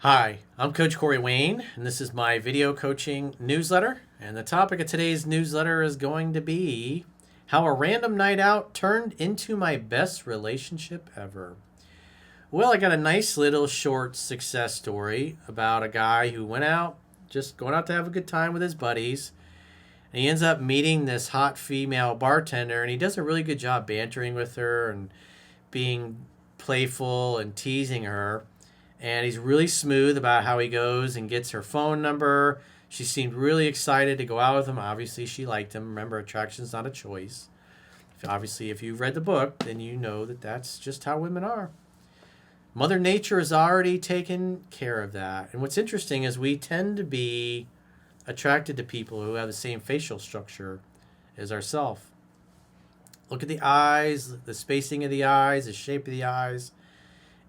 Hi, I'm Coach Corey Wayne, and this is my video coaching newsletter. And the topic of today's newsletter is going to be how a random night out turned into my best relationship ever. Well, I got a nice little short success story about a guy who went out, just going out to have a good time with his buddies. And he ends up meeting this hot female bartender, and he does a really good job bantering with her and being playful and teasing her. And he's really smooth about how he goes and gets her phone number. She seemed really excited to go out with him. Obviously, she liked him. Remember, attraction's not a choice. Obviously, if you've read the book, then you know that that's just how women are. Mother Nature has already taken care of that. And what's interesting is we tend to be attracted to people who have the same facial structure as ourselves. Look at the eyes, the spacing of the eyes, the shape of the eyes,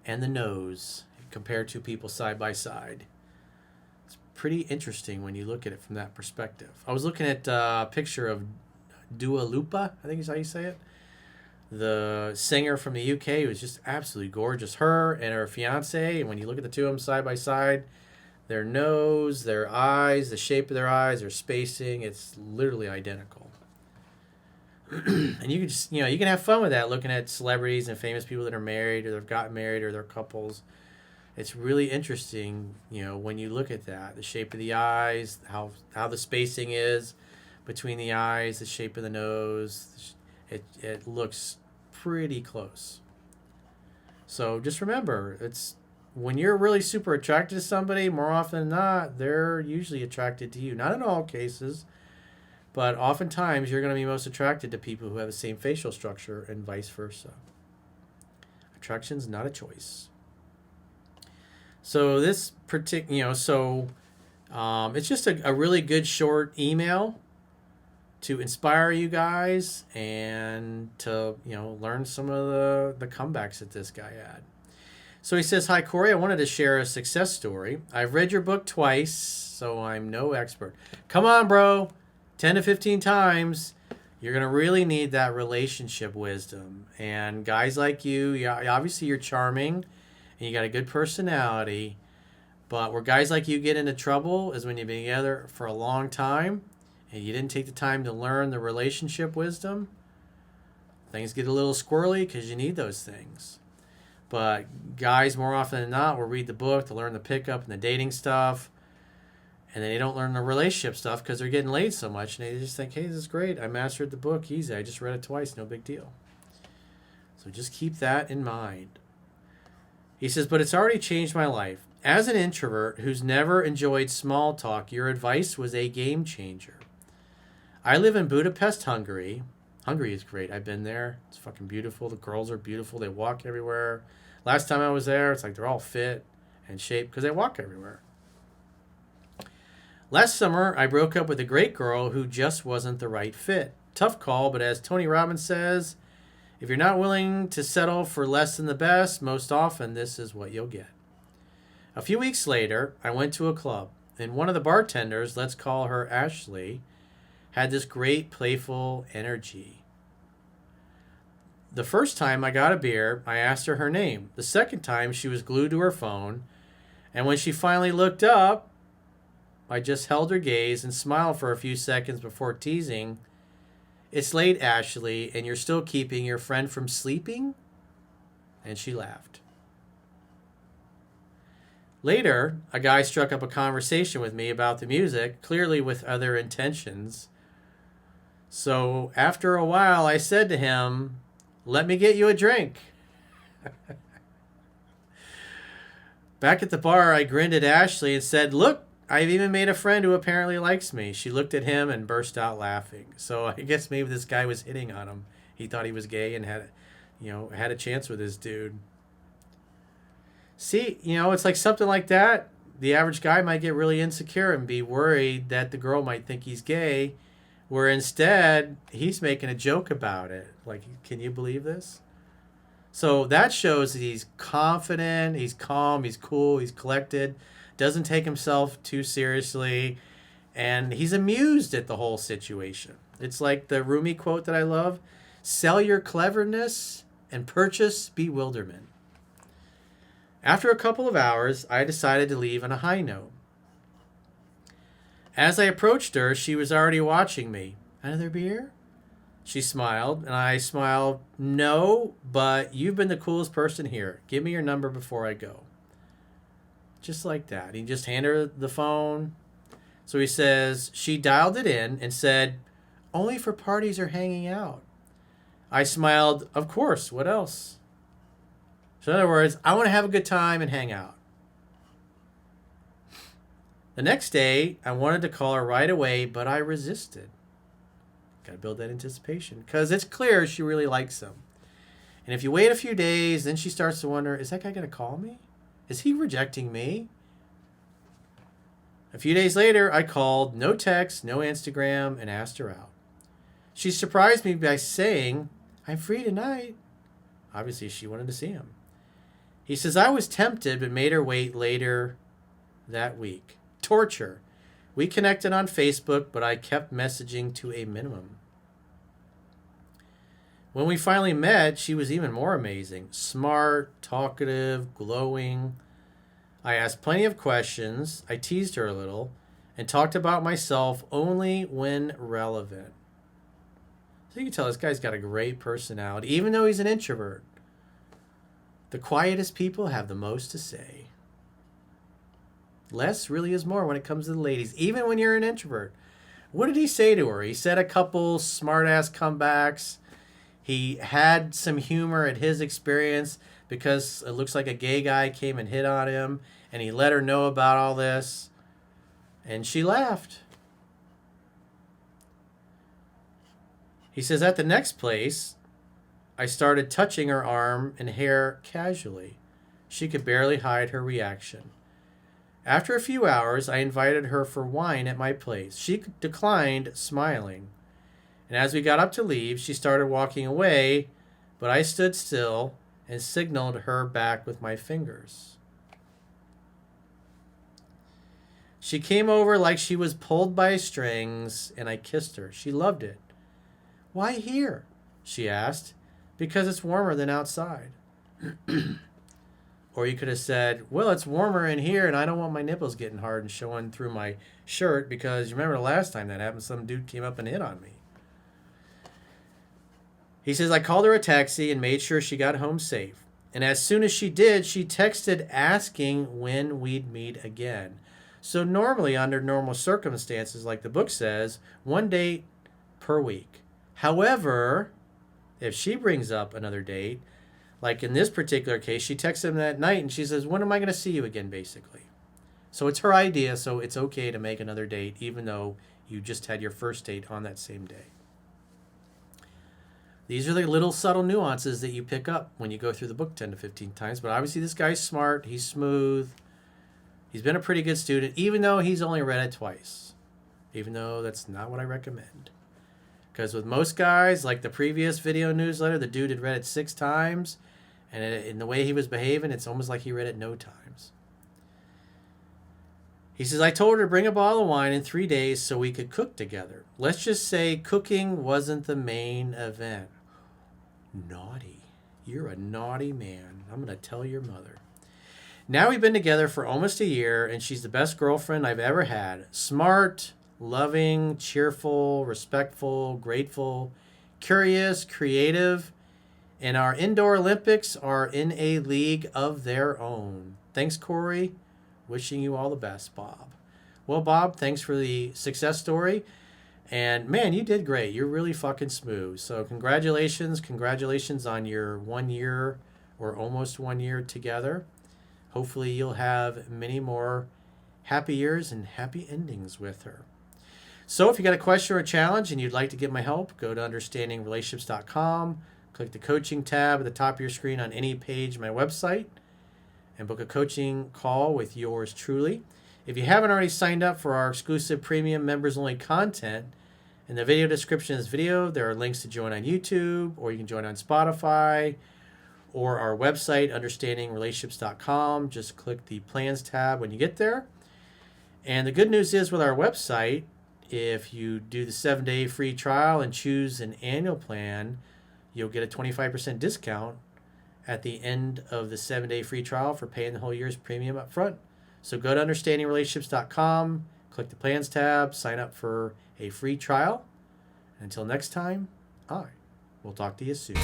and the nose compared to people side by side. It's pretty interesting when you look at it from that perspective. I was looking at a picture of Dua Lipa, I think is how you say it. The singer from the UK was just absolutely gorgeous. Her and her fiance, and when you look at the two of them side by side, their nose, their eyes, the shape of their eyes, their spacing, it's literally identical. And you can just, you can have fun with that, looking at celebrities and famous people that are married or they've gotten married or they're couples. It's really interesting, when you look at that, the shape of the eyes, how the spacing is between the eyes, the shape of the nose. It looks pretty close. So just remember, it's when you're really super attracted to somebody, more often than not, they're usually attracted to you. Not in all cases, but oftentimes you're going to be most attracted to people who have the same facial structure and vice versa. Attraction's not a choice. So this particular, it's just a really good short email to inspire you guys and to, learn some of the comebacks that this guy had. So he says, "Hi, Corey. I wanted to share a success story. I've read your book twice, so I'm no expert." Come on, bro. 10 to 15 times. You're going to really need that relationship wisdom. And guys like you, obviously you're charming and you got a good personality. But where guys like you get into trouble is when you've been together for a long time and you didn't take the time to learn the relationship wisdom. Things get a little squirrely because you need those things. But guys, more often than not, will read the book to learn the pickup and the dating stuff. And then they don't learn the relationship stuff because they're getting laid so much. And they just think, hey, this is great. I mastered the book easy. I just read it twice. No big deal. So just keep that in mind. He says, but it's already changed my life. As an introvert who's never enjoyed small talk, your advice was a game changer. I live in Budapest, Hungary. Hungary is great. I've been there. It's fucking beautiful. The girls are beautiful. They walk everywhere. Last time I was there, it's like they're all fit and shaped because they walk everywhere. Last summer, I broke up with a great girl who just wasn't the right fit. Tough call, but as Tony Robbins says, if you're not willing to settle for less than the best, most often this is what you'll get. A few weeks later, I went to a club, and one of the bartenders, let's call her Ashley, had this great playful energy. The first time I got a beer, I asked her name. The second time, she was glued to her phone, and when she finally looked up, I just held her gaze and smiled for a few seconds before teasing, "It's late, Ashley, and you're still keeping your friend from sleeping?" And she laughed. Later, a guy struck up a conversation with me about the music, clearly with other intentions. So after a while, I said to him, "Let me get you a drink." Back at the bar, I grinned at Ashley and said, "Look, I've even made a friend who apparently likes me." She looked at him and burst out laughing. So I guess maybe this guy was hitting on him. He thought he was gay and had a chance with this dude. See, it's like something like that. The average guy might get really insecure and be worried that the girl might think he's gay, where instead he's making a joke about it. Like, can you believe this? So that shows that he's confident, he's calm, he's cool, he's collected, doesn't take himself too seriously, and he's amused at the whole situation. It's like the Rumi quote that I love: sell your cleverness and purchase bewilderment. After a couple of hours, I decided to leave on a high note. As I approached her, she was already watching me. Another beer? She smiled, and I smiled. No, but you've been the coolest person here. Give me your number before I go. Just like that. He just handed her the phone. So he says, she dialed it in and said, only for parties or hanging out. I smiled, of course, what else? So in other words, I want to have a good time and hang out. The next day, I wanted to call her right away, but I resisted. Got to build that anticipation because it's clear she really likes him. And if you wait a few days, then she starts to wonder, is that guy going to call me? Is he rejecting me? A few days later, I called, no text, no Instagram, and asked her out. She surprised me by saying, I'm free tonight. Obviously, she wanted to see him. He says, I was tempted, but made her wait later that week. Torture. We connected on Facebook, but I kept messaging to a minimum. When we finally met, she was even more amazing. Smart, talkative, glowing. I asked plenty of questions. I teased her a little and talked about myself only when relevant. So you can tell this guy's got a great personality, even though he's an introvert. The quietest people have the most to say. Less really is more when it comes to the ladies, even when you're an introvert. What did he say to her? He said a couple smart-ass comebacks. He had some humor at his experience because it looks like a gay guy came and hit on him, and he let her know about all this, and she laughed. He says, at the next place, I started touching her arm and hair casually. She could barely hide her reaction. After a few hours, I invited her for wine at my place. She declined, smiling. And as we got up to leave, she started walking away, but I stood still and signaled her back with my fingers. She came over like she was pulled by strings, and I kissed her. She loved it. Why here? She asked. Because it's warmer than outside. Or you could have said, well, it's warmer in here and I don't want my nipples getting hard and showing through my shirt because you remember the last time that happened, some dude came up and hit on me. He says, I called her a taxi and made sure she got home safe. And as soon as she did, she texted asking when we'd meet again. So normally, under normal circumstances, like the book says, 1 date per week. However, if she brings up another date, like in this particular case, she texts him that night and she says, when am I going to see you again, basically? So it's her idea, so it's okay to make another date, even though you just had your first date on that same day. These are the little subtle nuances that you pick up when you go through the book 10 to 15 times. But obviously this guy's smart. He's smooth. He's been a pretty good student, even though he's only read it twice. Even though that's not what I recommend. Because with most guys, like the previous video newsletter, the dude had read it 6 times. And in the way he was behaving, it's almost like he read it no times. He says, I told her to bring a bottle of wine in 3 days so we could cook together. Let's just say cooking wasn't the main event. Naughty. You're a naughty man. I'm going to tell your mother. Now we've been together for almost a year, and she's the best girlfriend I've ever had. Smart, loving, cheerful, respectful, grateful, curious, creative, and our indoor Olympics are in a league of their own. Thanks, Corey. Wishing you all the best, Bob. Well, Bob, thanks for the success story. And, man, you did great. You're really fucking smooth. So congratulations. Congratulations on your 1 year or almost 1 year together. Hopefully you'll have many more happy years and happy endings with her. So if you got a question or a challenge and you'd like to get my help, go to understandingrelationships.com. Click the coaching tab at the top of your screen on any page of my website and book a coaching call with yours truly. If you haven't already signed up for our exclusive premium members-only content, in the video description of this video, there are links to join on YouTube, or you can join on Spotify, or our website, understandingrelationships.com. Just click the Plans tab when you get there. And the good news is with our website, if you do the 7-day free trial and choose an annual plan, you'll get a 25% discount at the end of the 7-day free trial for paying the whole year's premium up front. So go to understandingrelationships.com, click the plans tab, sign up for a free trial. Until next time, I will talk to you soon.